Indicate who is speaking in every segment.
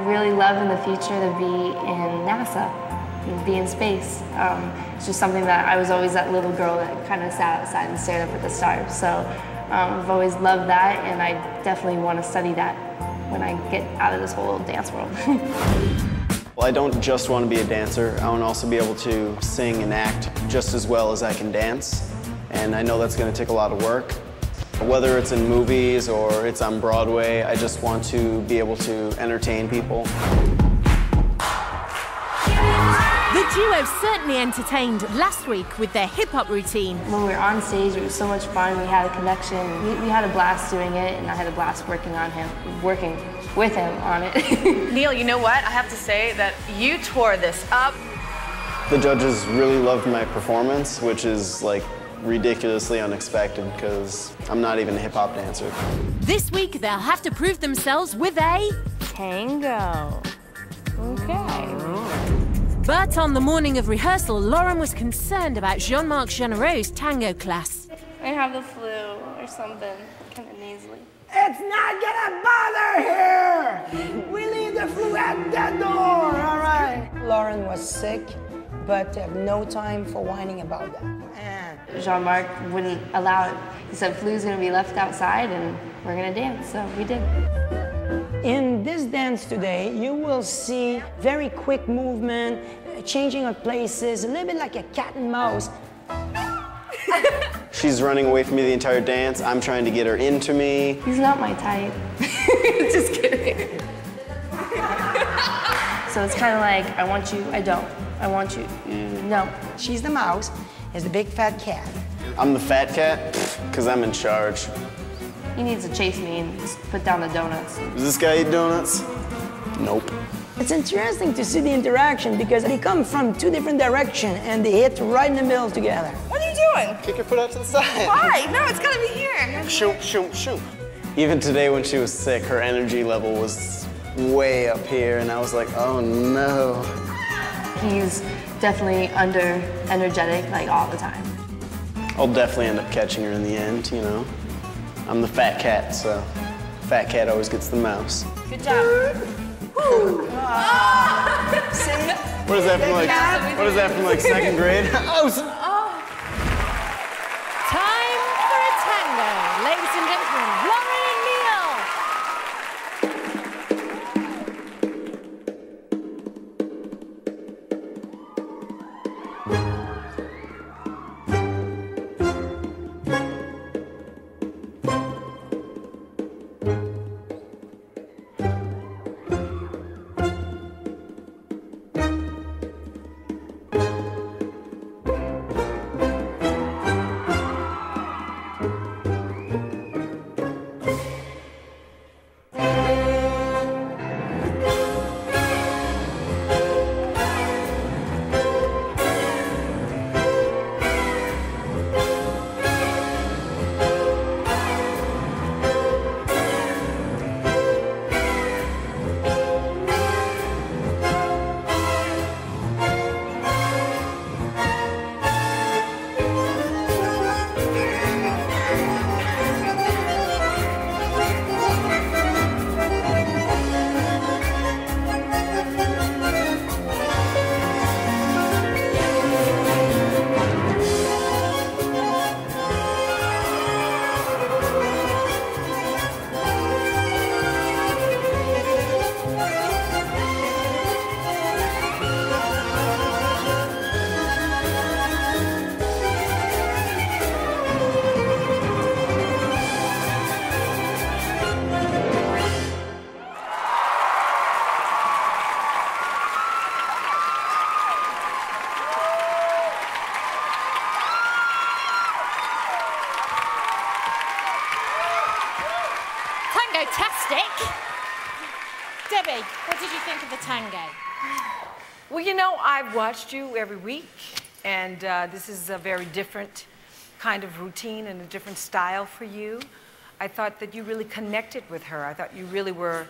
Speaker 1: really love in the future to be in NASA, and be in space. It's just something that I was always that little girl that kind of sat outside and stared up at the stars. So I've always loved that, and I definitely want to study that when I get out of this whole dance world.
Speaker 2: Well, I don't just want to be a dancer. I want to also be able to sing and act just as well as I can dance. And I know that's going to take a lot of work. Whether it's in movies or it's on Broadway, I just want to be able to entertain people.
Speaker 3: The duo certainly entertained last week with their hip-hop routine.
Speaker 1: When we were on stage, it was so much fun. We had a connection. We had a blast doing it, and I had a blast working with him on it.
Speaker 4: Neil, you know what? I have to say that you tore this up.
Speaker 2: The judges really loved my performance, which is like ridiculously unexpected because I'm not even a hip-hop dancer.
Speaker 3: This week, they'll have to prove themselves with a
Speaker 1: Tango. Okay.
Speaker 3: But on the morning of rehearsal, Lauren was concerned about Jean-Marc Jeannereau's tango class.
Speaker 1: I have the flu or something, kind of nasally.
Speaker 5: It's not gonna bother here! We leave the flu at the door, all right? Lauren was sick, but have no time for whining about that.
Speaker 1: Jean-Marc wouldn't allow it. He said flu's gonna be left outside and we're gonna dance, so we did.
Speaker 5: In this dance today, you will see very quick movement, changing of places, a little bit like a cat and mouse.
Speaker 2: She's running away from me the entire dance. I'm trying to get her into me.
Speaker 1: He's not my type. Just kidding. So it's kind of like, I want you, I don't. I want you, no.
Speaker 5: She's the mouse, is the big fat cat.
Speaker 2: I'm the fat cat because I'm in charge.
Speaker 1: He needs to chase me and just put down the donuts.
Speaker 2: Does this guy eat donuts? Nope.
Speaker 5: It's interesting to see the interaction because they come from two different directions and they hit right in the middle together.
Speaker 4: What are you doing?
Speaker 2: Kick your foot out to the side.
Speaker 4: Why? No, it's gotta be here.
Speaker 2: Shoot, shoot, shoot. Even today when she was sick, her energy level was way up here and I was like, oh no.
Speaker 1: He's definitely energetic, like all the time.
Speaker 2: I'll definitely end up catching her in the end, you know. I'm the fat cat, so fat cat always gets the mouse.
Speaker 4: Good job.
Speaker 2: What is that from like? What is that from like second grade? Oh.
Speaker 3: time for a tango. Ladies and gentlemen, Lauren and Neil. Tango-tastic. Debbie, what did you think of the tango?
Speaker 4: Well, you know, I've watched you every week, and this is a very different kind of routine and a different style for you. I thought that you really connected with her. I thought you really were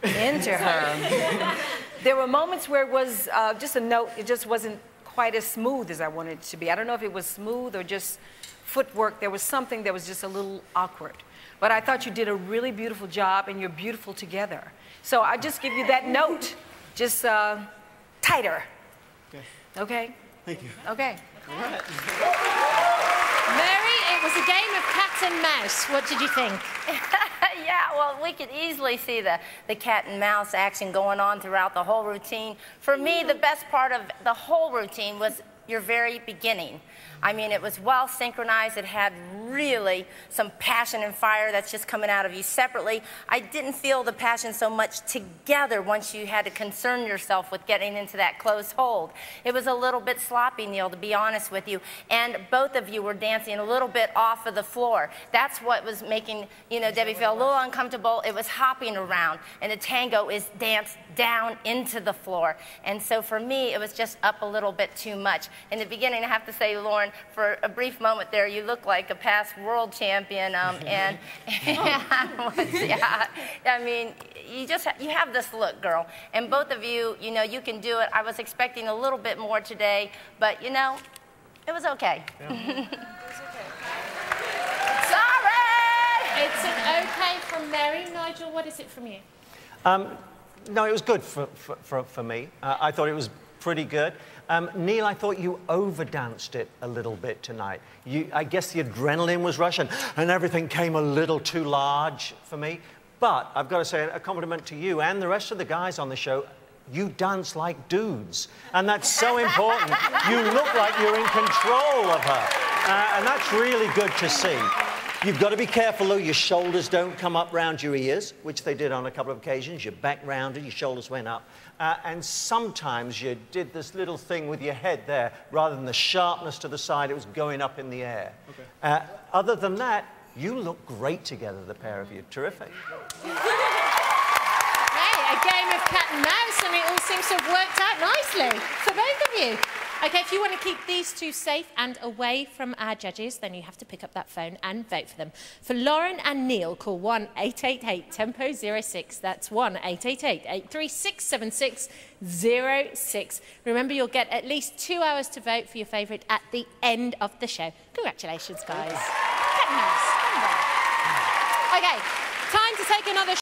Speaker 4: into her. There were moments where it was just a note, it just wasn't quite as smooth as I wanted it to be. I don't know if it was smooth or just footwork, there was something that was just a little awkward. But I thought you did a really beautiful job, and you're beautiful together. So I just give you that note, just tighter.
Speaker 2: Okay.
Speaker 4: Okay?
Speaker 2: Thank you.
Speaker 4: Okay.
Speaker 2: All right.
Speaker 3: Mary, it was a game of cat and mouse. What did you think?
Speaker 6: Yeah, well, we could easily see the cat and mouse action going on throughout the whole routine. For me, the best part of the whole routine was your very beginning. I mean, it was well synchronized. It had really some passion and fire that's just coming out of you separately. I didn't feel the passion so much together once you had to concern yourself with getting into that close hold. It was a little bit sloppy, Neil, to be honest with you. And both of you were dancing a little bit off of the floor. That's what was making, you know, Debbie feel a little uncomfortable. It was hopping around. And the tango is danced down into the floor. And so for me, it was just up a little bit too much. In the beginning, I have to say, Lauren, for a brief moment there, you look like a past world champion, and yeah, I mean, you have this look, girl, and both of you, you know, you can do it. I was expecting a little bit more today, but you know, it was okay.
Speaker 3: Yeah.
Speaker 6: It was okay. Sorry.
Speaker 3: It's an okay from Mary. Nigel, what is it from you?
Speaker 7: No, it was good for me. I thought it was pretty good. Neil, I thought you overdanced it a little bit tonight. I guess the adrenaline was rushing and everything came a little too large for me. But I've got to say a compliment to you and the rest of the guys on the show. You dance like dudes, and that's so important. You look like you're in control of her, and that's really good to see. You've got to be careful, though, your shoulders don't come up round your ears, which they did on a couple of occasions. Your back rounded, your shoulders went up. And sometimes you did this little thing with your head there. Rather than the sharpness to the side, it was going up in the air. Okay. Other than that, you look great together, the pair of you. Terrific.
Speaker 3: Hey, a game of cat and mouse, and it all seems to have worked out nicely for both of you. OK, if you want to keep these two safe and away from our judges, then you have to pick up that phone and vote for them. For Lauren and Neil, call 1-888-TEMPO-06. That's 1-888-836-7606. Remember, you'll get at least 2 hours to vote for your favourite at the end of the show. Congratulations, guys. Cat and mouse. OK, time to take another